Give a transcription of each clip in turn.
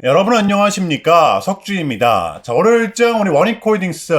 여러분 안녕하십니까, 석주입니다. 자, 월요일 일정 우리 원익홀딩스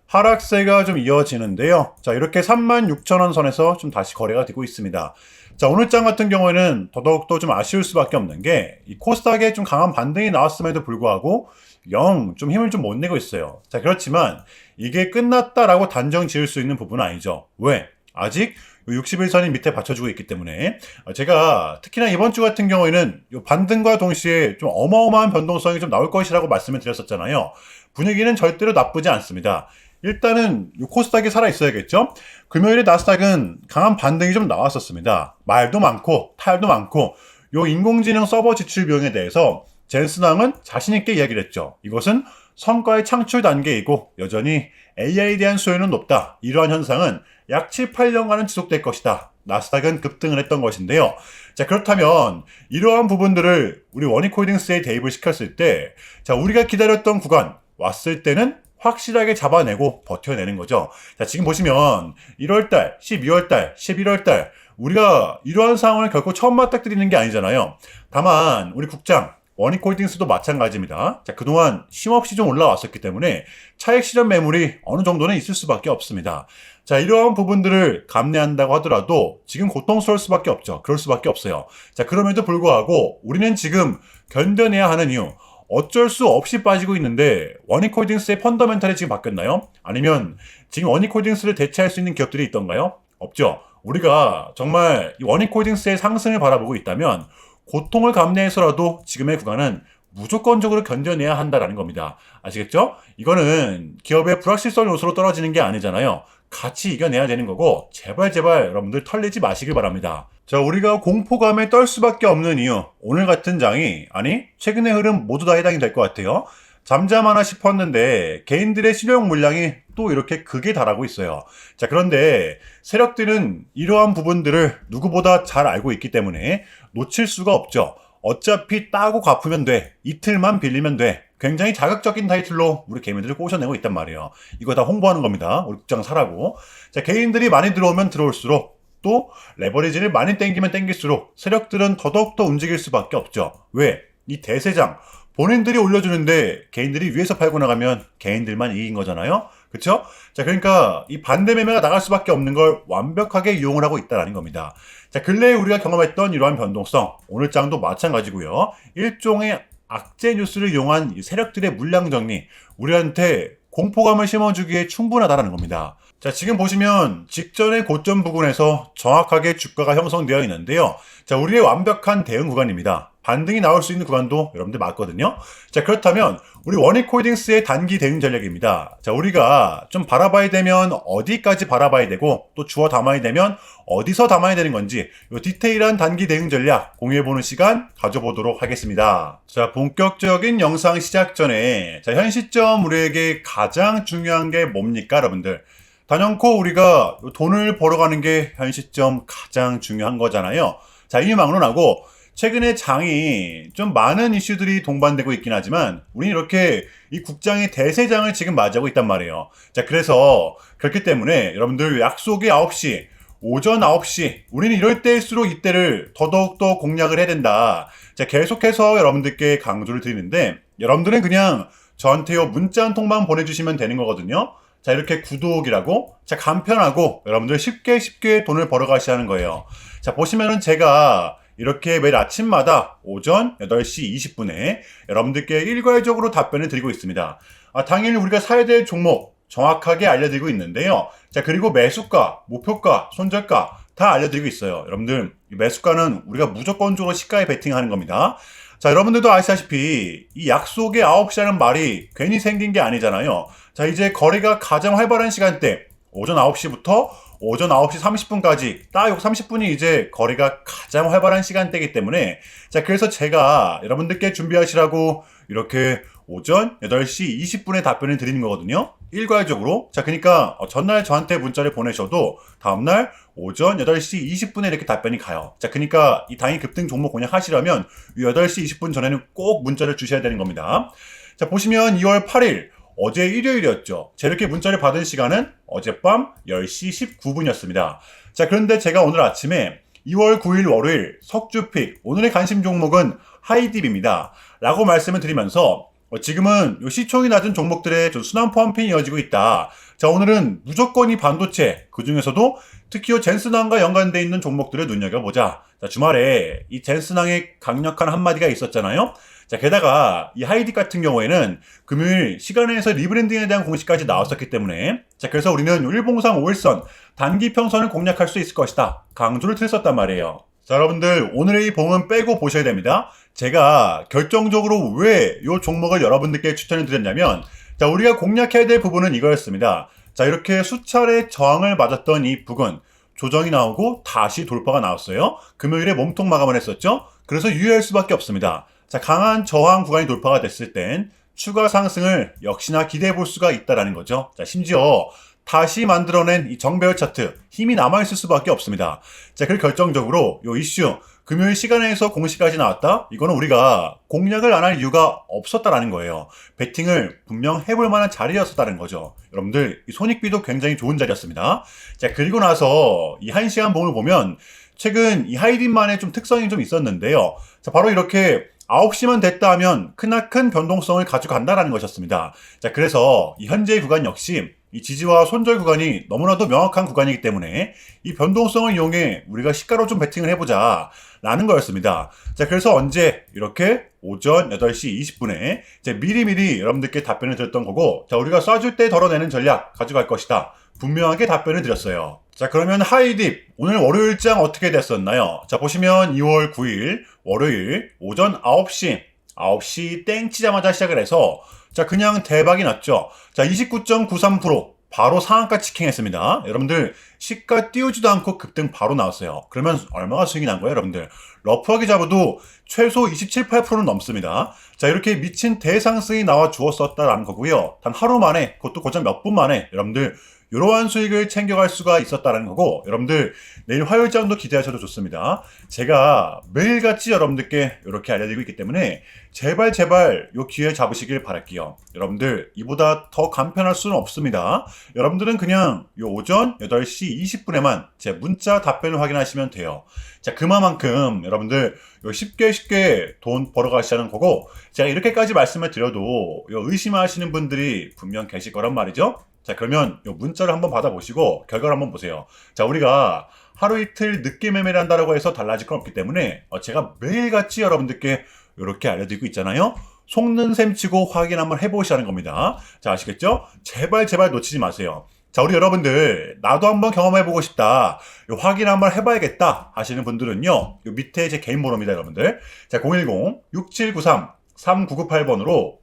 하락세가 좀 이어지는데요. 자, 이렇게 36,000원 선에서 좀 다시 거래가 되고 있습니다. 자, 오늘 장 같은 경우에는 더더욱더 좀 아쉬울 수밖에 없는 게 이 코스닥에 좀 강한 반등이 나왔음에도 불구하고 영 좀 힘을 좀 못 내고 있어요. 자, 그렇지만 이게 끝났다라고 단정 지을 수 있는 부분은 아니죠. 왜? 아직 60일선이 밑에 받쳐주고 있기 때문에 제가 특히나 이번 주 같은 경우에는 이 반등과 동시에 좀 어마어마한 변동성이 좀 나올 것이라고 말씀을 드렸었잖아요. 분위기는 절대로 나쁘지 않습니다. 일단은 이 코스닥이 살아 있어야겠죠. 금요일에 나스닥은 강한 반등이 좀 나왔었습니다. 말도 많고 탈도 많고 요 인공지능 서버 지출 비용에 대해서 젠스낭은 자신있게 이야기를 했죠. 이것은 성과의 창출 단계이고 여전히 AI에 대한 수요는 높다. 이러한 현상은 약 7, 8년간은 지속될 것이다. 나스닥은 급등을 했던 것인데요. 자, 그렇다면 이러한 부분들을 우리 원익홀딩스에 대입을 시켰을 때, 자, 우리가 기다렸던 구간 왔을 때는 확실하게 잡아내고 버텨내는 거죠. 자, 지금 보시면 1월달, 12월달, 11월달 우리가 이러한 상황을 결코 처음 맞닥뜨리는 게 아니잖아요. 다만 우리 국장 원익홀딩스도 마찬가지입니다. 자, 그동안 쉼없이 좀 올라왔었기 때문에 차익 실현 매물이 어느 정도는 있을 수밖에 없습니다. 자, 이러한 부분들을 감내한다고 하더라도 지금 고통스러울 수밖에 없죠. 그럴 수밖에 없어요. 자, 그럼에도 불구하고 우리는 지금 견뎌내야 하는 이유, 어쩔 수 없이 빠지고 있는데 원익홀딩스의 펀더멘탈이 지금 바뀌었나요? 아니면 지금 원익홀딩스를 대체할 수 있는 기업들이 있던가요? 없죠. 우리가 정말 이 원익홀딩스의 상승을 바라보고 있다면 고통을 감내해서라도 지금의 구간은 무조건적으로 견뎌내야 한다라는 겁니다. 아시겠죠? 이거는 기업의 불확실성 요소로 떨어지는 게 아니잖아요. 같이 이겨내야 되는 거고 제발 여러분들 털리지 마시길 바랍니다. 자, 우리가 공포감에 떨 수밖에 없는 이유, 오늘 같은 장이, 아니 최근의 흐름 모두 다 해당이 될 것 같아요. 잠잠하나 싶었는데 개인들의 실용 물량이 또 이렇게 극에 달하고 있어요. 자, 그런데 세력들은 이러한 부분들을 누구보다 잘 알고 있기 때문에 놓칠 수가 없죠. 어차피 따고 갚으면 돼. 이틀만 빌리면 돼. 굉장히 자극적인 타이틀로 우리 개미들을 꼬셔내고 있단 말이에요. 이거 다 홍보하는 겁니다. 우리 국장 사라고. 자, 개인들이 많이 들어오면 들어올수록 또 레버리지를 많이 땡기면 땡길수록 세력들은 더더욱더 움직일 수밖에 없죠. 왜? 이 대세장 본인들이 올려주는데 개인들이 위에서 팔고 나가면 개인들만 이긴 거잖아요. 그쵸? 자, 그러니까 이 반대 매매가 나갈 수밖에 없는 걸 완벽하게 이용을 하고 있다는 겁니다. 자, 근래에 우리가 경험했던 이러한 변동성, 오늘 장도 마찬가지고요. 일종의 악재 뉴스를 이용한 이 세력들의 물량 정리, 우리한테 공포감을 심어주기에 충분하다는 겁니다. 자, 지금 보시면 직전의 고점 부근에서 정확하게 주가가 형성되어 있는데요. 자, 우리의 완벽한 대응 구간입니다. 반등이 나올 수 있는 구간도 여러분들 맞거든요. 자, 그렇다면 우리 원익홀딩스의 단기 대응 전략입니다. 자, 우리가 좀 바라봐야 되면 어디까지 바라봐야 되고 또 주워 담아야 되면 어디서 담아야 되는 건지 이 디테일한 단기 대응 전략 공유해보는 시간 가져보도록 하겠습니다. 자, 본격적인 영상 시작 전에 자, 현 시점 우리에게 가장 중요한 게 뭡니까, 여러분들? 단연코 우리가 돈을 벌어가는 게 현 시점 가장 중요한 거잖아요. 자, 이미 막론하고 최근에 장이 좀 많은 이슈들이 동반되고 있긴 하지만 우리는 이렇게 이 국장의 대세장을 지금 맞이하고 있단 말이에요. 자, 그래서 그렇기 때문에 여러분들 약속이 9시, 오전 9시, 우리는 이럴 때일수록 이때를 더더욱더 공략을 해야 된다. 자, 계속해서 여러분들께 강조를 드리는데 여러분들은 그냥 저한테요 문자 한 통만 보내주시면 되는 거거든요. 자, 이렇게 구독이라고, 자, 간편하고 여러분들 쉽게 돈을 벌어가시는 거예요. 자, 보시면은 제가 이렇게 매일 아침마다 오전 8시 20분에 여러분들께 일괄적으로 답변을 드리고 있습니다. 당일 우리가 사야 될 종목 정확하게 알려드리고 있는데요. 자, 그리고 매수가, 목표가, 손절가 다 알려드리고 있어요. 여러분들, 매수가는 우리가 무조건적으로 시가에 베팅하는 겁니다. 자, 여러분들도 아시다시피 이 약속의 9시라는 말이 괜히 생긴 게 아니잖아요. 자, 이제 거래가 가장 활발한 시간대 오전 9시부터 오전 9시 30분까지 딱 30분이 이제 거래가 가장 활발한 시간대이기 때문에 자, 그래서 제가 여러분들께 준비하시라고 이렇게 오전 8시 20분에 답변을 드리는 거거든요. 일괄적으로. 자, 그러니까 전날 저한테 문자를 보내셔도 다음날 오전 8시 20분에 이렇게 답변이 가요. 자, 그러니까 이 당일 급등 종목 공략하시려면 8시 20분 전에는 꼭 문자를 주셔야 되는 겁니다. 자, 보시면 2월 8일 어제 일요일이었죠. 제 이렇게 문자를 받은 시간은 어젯밤 10시 19분이었습니다. 자, 그런데 제가 오늘 아침에 2월 9일 월요일 석주픽 오늘의 관심 종목은 하이딥입니다. 라고 말씀을 드리면서 지금은 요 시총이 낮은 종목들의 좀 순환 펌핑이 이어지고 있다. 자, 오늘은 무조건 이 반도체, 그 중에서도 특히 요 젠슨항과 연관되어 있는 종목들을 눈여겨보자. 자, 주말에 이 젠슨항의 강력한 한마디가 있었잖아요. 자, 게다가 이 하이딥 같은 경우에는 금요일 시간에서 리브랜딩에 대한 공시까지 나왔었기 때문에, 자, 그래서 우리는 일봉상 5일선 단기 평선을 공략할 수 있을 것이다. 강조를 드렸었단 말이에요. 자, 여러분들 오늘의 이 봉은 빼고 보셔야 됩니다. 제가 결정적으로 왜 이 종목을 여러분들께 추천을 드렸냐면, 자, 우리가 공략해야 될 부분은 이거였습니다. 자, 이렇게 수차례 저항을 맞았던 이 부근 조정이 나오고 다시 돌파가 나왔어요. 금요일에 몸통 마감을 했었죠. 그래서 유의할 수밖에 없습니다. 자, 강한 저항 구간이 돌파가 됐을 땐 추가 상승을 역시나 기대해 볼 수가 있다라는 거죠. 자, 심지어 다시 만들어낸 이 정배열 차트 힘이 남아있을 수밖에 없습니다. 자, 그 결정적으로 요 이슈 금요일 시간에서 공시까지 나왔다? 이거는 우리가 공략을 안 할 이유가 없었다라는 거예요. 베팅을 분명 해볼 만한 자리였었다는 거죠. 여러분들 이 손익비도 굉장히 좋은 자리였습니다. 자, 그리고 나서 이 1시간 봉을 보면 최근 이 하이딥만의 좀 특성이 좀 있었는데요. 자, 바로 이렇게 9시만 됐다 하면 크나큰 변동성을 가져간다라는 것이었습니다. 자, 그래서 이 현재의 구간 역시 이 지지와 손절 구간이 너무나도 명확한 구간이기 때문에 이 변동성을 이용해 우리가 시가로 좀 베팅을 해보자 라는 거였습니다. 자, 그래서 언제 이렇게 오전 8시 20분에 이제 미리미리 여러분들께 답변을 드렸던 거고, 자, 우리가 쏴줄 때 덜어내는 전략 가져갈 것이다. 분명하게 답변을 드렸어요. 자, 그러면 하이딥 오늘 월요일장 어떻게 됐었나요? 자, 보시면 2월 9일 월요일 오전 9시 땡 치자마자 시작을 해서 자, 그냥 대박이 났죠. 자, 29.93% 바로 상한가 치킹했습니다. 여러분들 시가 띄우지도 않고 급등 바로 나왔어요. 그러면 얼마가 수익이 난 거예요, 여러분들? 러프하게 잡아도 최소 27, 8%는 넘습니다. 자, 이렇게 미친 대상승이 나와 주었었다라는 거고요. 단 하루 만에, 그것도 고작 몇 분 만에 여러분들 이러한 수익을 챙겨갈 수가 있었다는 거고, 여러분들 내일 화요일장도 기대하셔도 좋습니다. 제가 매일같이 여러분들께 이렇게 알려드리고 있기 때문에 제발 요 기회 잡으시길 바랄게요. 여러분들 이보다 더 간편할 수는 없습니다. 여러분들은 그냥 요 오전 8시 20분에만 제 문자 답변을 확인하시면 돼요. 자, 그만큼 여러분들 쉽게 돈 벌어가시자는 거고, 제가 이렇게까지 말씀을 드려도 의심하시는 분들이 분명 계실 거란 말이죠. 자, 그러면 요 문자를 한번 받아보시고 결과를 한번 보세요. 자, 우리가 하루 이틀 늦게 매매를 한다라고 해서 달라질 건 없기 때문에 제가 매일같이 여러분들께 이렇게 알려드리고 있잖아요. 속는 셈 치고 확인 한번 해보시라는 겁니다. 자, 아시겠죠? 제발 놓치지 마세요. 자, 우리 여러분들 나도 한번 경험해보고 싶다, 요 확인 한번 해봐야겠다 하시는 분들은요, 요 밑에 제 개인 번호입니다, 여러분들. 자, 010-6793-3998번으로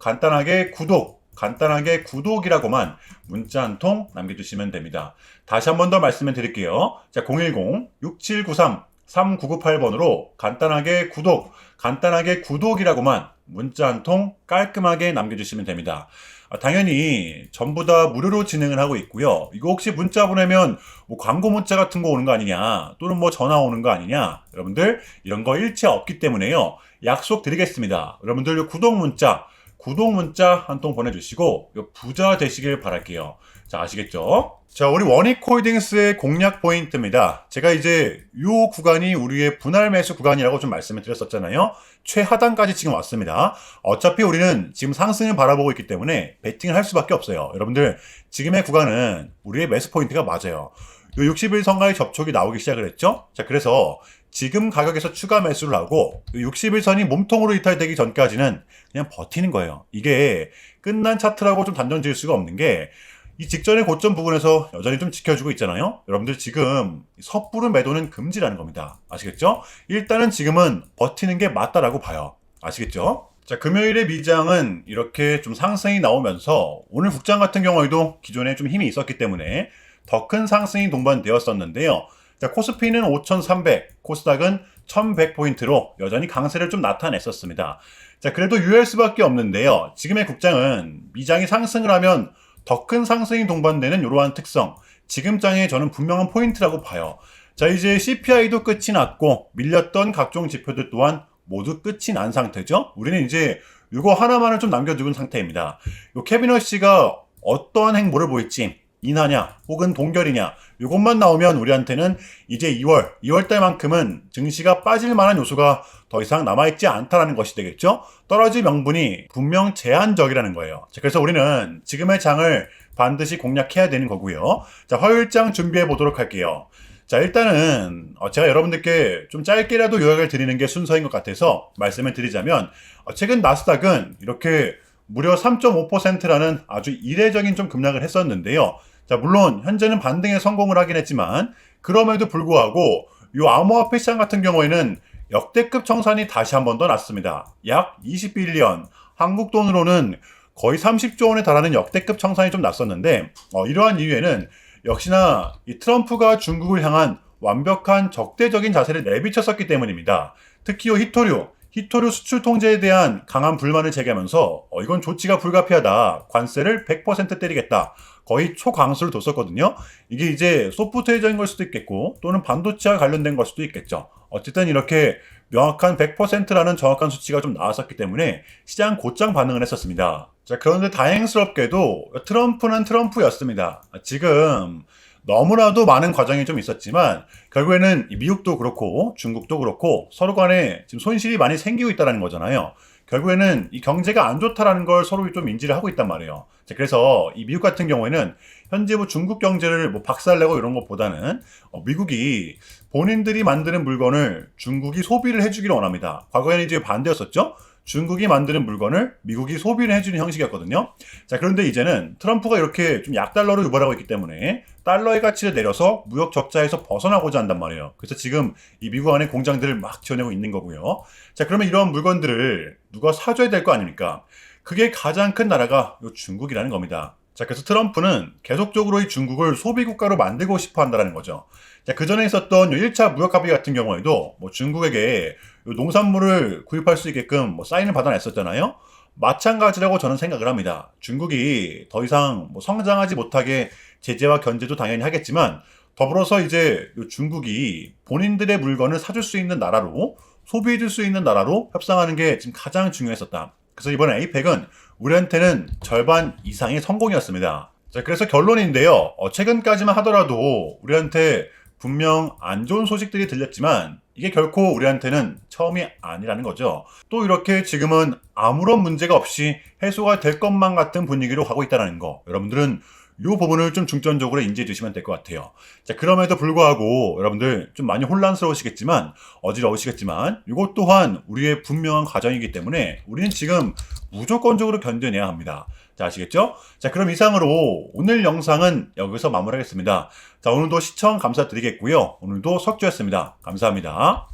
간단하게 구독이라고만 문자 한 통 남겨주시면 됩니다. 다시 한 번 더 말씀을 드릴게요. 자, 010-6793-3998번으로 간단하게 구독이라고만 문자 한 통 깔끔하게 남겨주시면 됩니다. 당연히 전부 다 무료로 진행을 하고 있고요. 이거 혹시 문자 보내면 뭐 광고 문자 같은 거 오는 거 아니냐, 또는 뭐 전화 오는 거 아니냐, 여러분들 이런 거 일체 없기 때문에요. 약속 드리겠습니다. 여러분들 구독 문자 한 통 보내주시고 부자 되시길 바랄게요. 자, 아시겠죠? 자, 우리 원익홀딩스의 공략 포인트입니다. 제가 이제 요 구간이 우리의 분할 매수 구간이라고 좀 말씀을 드렸었잖아요. 최하단까지 지금 왔습니다. 어차피 우리는 지금 상승을 바라보고 있기 때문에 베팅을 할 수밖에 없어요. 여러분들 지금의 구간은 우리의 매수 포인트가 맞아요. 요 60일선과의 접촉이 나오기 시작을 했죠. 자, 그래서 지금 가격에서 추가 매수를 하고 60일선이 몸통으로 이탈되기 전까지는 그냥 버티는 거예요. 이게 끝난 차트라고 좀 단정 지을 수가 없는 게, 이 직전의 고점 부분에서 여전히 좀 지켜주고 있잖아요. 여러분들 지금 섣부른 매도는 금지라는 겁니다. 아시겠죠? 일단은 지금은 버티는 게 맞다라고 봐요. 아시겠죠? 자, 금요일의 미장은 이렇게 좀 상승이 나오면서 오늘 국장 같은 경우에도 기존에 좀 힘이 있었기 때문에 더 큰 상승이 동반되었었는데요. 자, 코스피는 5,300, 코스닥은 1,100포인트로 여전히 강세를 좀 나타냈었습니다. 자, 그래도 유의할 수밖에 없는데요. 지금의 국장은 미장이 상승을 하면 더 큰 상승이 동반되는 이러한 특성, 지금 장에 저는 분명한 포인트라고 봐요. 자, 이제 CPI도 끝이 났고 밀렸던 각종 지표들 또한 모두 끝이 난 상태죠. 우리는 이제 이거 하나만을 좀 남겨두는 상태입니다. 요 캐비넛 씨가 어떠한 행보를 보일지 인하냐 혹은 동결이냐 이것만 나오면 우리한테는 이제 2월 달만큼은 증시가 빠질 만한 요소가 더 이상 남아있지 않다라는 것이 되겠죠. 떨어질 명분이 분명 제한적이라는 거예요. 자, 그래서 우리는 지금의 장을 반드시 공략해야 되는 거고요. 자, 화요일장 준비해 보도록 할게요. 자, 일단은 제가 여러분들께 좀 짧게라도 요약을 드리는 게 순서인 것 같아서 말씀을 드리자면 최근 나스닥은 이렇게 무려 3.5%라는 아주 이례적인 좀 급락을 했었는데요. 자, 물론 현재는 반등에 성공을 하긴 했지만 그럼에도 불구하고 이 암호화폐 시장 같은 경우에는 역대급 청산이 다시 한 번 더 났습니다. 약 21년 한국 돈으로는 거의 30조 원에 달하는 역대급 청산이 좀 났었는데 이러한 이유에는 역시나 이 트럼프가 중국을 향한 완벽한 적대적인 자세를 내비쳤었기 때문입니다. 특히 히토류 수출 통제에 대한 강한 불만을 제기하면서 이건 조치가 불가피하다. 관세를 100% 때리겠다. 거의 초강수를 뒀었거든요. 이게 이제 소프트웨어적인 걸 수도 있겠고 또는 반도체와 관련된 걸 수도 있겠죠. 어쨌든 이렇게 명확한 100%라는 정확한 수치가 좀 나왔었기 때문에 시장 곧장 반응을 했었습니다. 자, 그런데 다행스럽게도 트럼프는 트럼프였습니다. 지금 너무나도 많은 과정이 좀 있었지만 결국에는 미국도 그렇고 중국도 그렇고 서로 간에 지금 손실이 많이 생기고 있다는 거잖아요. 결국에는 이 경제가 안 좋다라는 걸 서로 좀 인지를 하고 있단 말이에요. 자, 그래서 이 미국 같은 경우에는 현재 뭐 중국 경제를 뭐 박살내고 이런 것보다는 미국이 본인들이 만드는 물건을 중국이 소비를 해주기를 원합니다. 과거에는 이제 반대였었죠. 중국이 만드는 물건을 미국이 소비를 해주는 형식이었거든요. 자, 그런데 이제는 트럼프가 이렇게 좀 약달러로 유발하고 있기 때문에 달러의 가치를 내려서 무역 적자에서 벗어나고자 한단 말이에요. 그래서 지금 이 미국 안에 공장들을 막 지어내고 있는 거고요. 자, 그러면 이런 물건들을 누가 사줘야 될 거 아닙니까? 그게 가장 큰 나라가 중국이라는 겁니다. 자, 그래서 트럼프는 계속적으로 이 중국을 소비국가로 만들고 싶어 한다는 거죠. 자, 그 전에 있었던 1차 무역 합의 같은 경우에도 뭐 중국에게 농산물을 구입할 수 있게끔 뭐 사인을 받아냈었잖아요. 마찬가지라고 저는 생각을 합니다. 중국이 더 이상 뭐 성장하지 못하게 제재와 견제도 당연히 하겠지만 더불어서 이제 중국이 본인들의 물건을 사줄 수 있는 나라로 소비해줄 수 있는 나라로 협상하는 게 지금 가장 중요했었다. 그래서 이번 에이펙은 우리한테는 절반 이상의 성공이었습니다. 자, 그래서 결론인데요. 최근까지만 하더라도 우리한테 분명 안 좋은 소식들이 들렸지만 이게 결코 우리한테는 처음이 아니라는 거죠. 또 이렇게 지금은 아무런 문제가 없이 해소가 될 것만 같은 분위기로 가고 있다는 거. 여러분들은 이 부분을 좀 중점적으로 인지해 주시면 될 것 같아요. 자, 그럼에도 불구하고 여러분들 좀 많이 혼란스러우시겠지만 어지러우시겠지만 이것 또한 우리의 분명한 과정이기 때문에 우리는 지금 무조건적으로 견뎌내야 합니다. 자, 아시겠죠? 자, 그럼 이상으로 오늘 영상은 여기서 마무리하겠습니다. 자, 오늘도 시청 감사드리겠고요. 오늘도 석주였습니다. 감사합니다.